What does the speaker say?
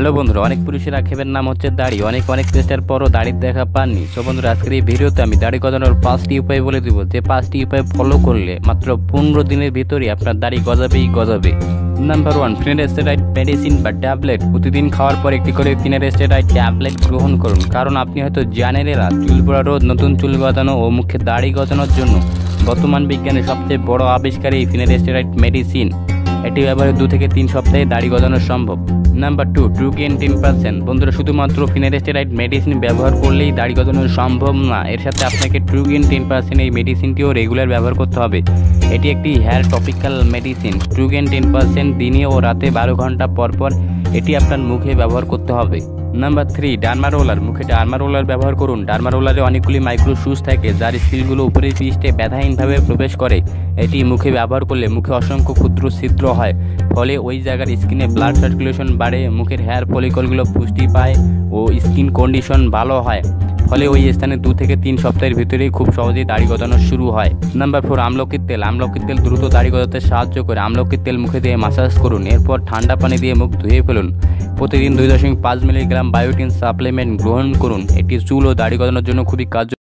Hello বন্ধুরা, অনেক পুরুষের আক্ষেপের নাম হচ্ছে দাড়ি। অনেক চেষ্টার পরও দাড়ির দেখা পাননি। সো বন্ধুরা, আজকের এই ভিডিওতে আমি দাড়ি গজানোর 5টি উপায় বলে দিব, যে 5টি উপায় ফলো করলে মাত্র 15 দিনের ভিতরে আপনার দাড়ি গজাবে। নাম্বার 1, ফিনারেস্টেরয়েড মেডিসিন বা ট্যাবলেট। প্রতিদিন খাওয়ার পর একটি করে ফিনারেস্টেরয়েড ট্যাবলেট গ্রহণ করুন, কারণ আপনি হয়তো জানেন না, চুল পড়া রোধ, নতুন চুল গজানো ও মুখে দাড়ি গজানোর জন্য বর্তমান বিজ্ঞানের সবচেয়ে বড় আবিষ্কার এই ফিনারেস্টেরয়েড মেডিসিন। এটি ব্যবহারে 2 থেকে 3 সপ্তাহে দাড়ি গজানো সম্ভব। নাম্বার 2, ট্রুগেন 10%। বন্ধুরা, শুধুমাত্র ফিনারেস্টেরয়েড মেডিসিন ব্যবহার করলেই দাড়ি গজানো সম্ভব না, এর সাথে আপনাকে ট্রুগেন 10% এই মেডিসিনটিও রেগুলার ব্যবহার করতে হবে। এটি একটি হেয়ার টপিক্যাল মেডিসিন। ট্রুগেন 10% দিনে ও রাতে 12 ঘন্টা পর পর এটি আপনার মুখে ব্যবহার করতে হবে। Number 3, derma roller. মুখে ডার্মা রোলার ব্যবহার করুন। ডার্মা রোলারে অনেকগুলি মাইক্রো সুস থাকে, যার স্কিলগুলো উপরের পৃষ্ঠে ব্যথাহীনভাবে প্রবেশ করে। এটি মুখে ব্যবহার করলে মুখে অসংখ্য ক্ষুদ্র ছিদ্র হয়, ফলে ওই জায়গার স্কিনে ব্লাড সার্কুলেশন বাড়ে, মুখের হেয়ার ফলিকলগুলো পুষ্টি পায় ও স্কিন কন্ডিশন ভালো হয়। ফলে ওই স্থানে 2 থেকে 3 সপ্তাহের ভিতরেই খুব সহজেই দাড়ি গজানো শুরু হয়। নাম্বার 4, আমলকির তেল। আমলকির তেল দ্রুত দাড়ি গজাতে সাহায্য করে। আমলকির তেল মুখে দিয়ে মাসাজ করুন, এরপর ঠান্ডা পানি দিয়ে মুখ ধুয়ে ফেলুন। প্রতিদিন 2.5 মিলিগ্রাম বায়োটিন সাপ্লিমেন্ট গ্রহণ করুন। এটি চুল ও দাড়ি গজানোর জন্য খুবই কার্যকর।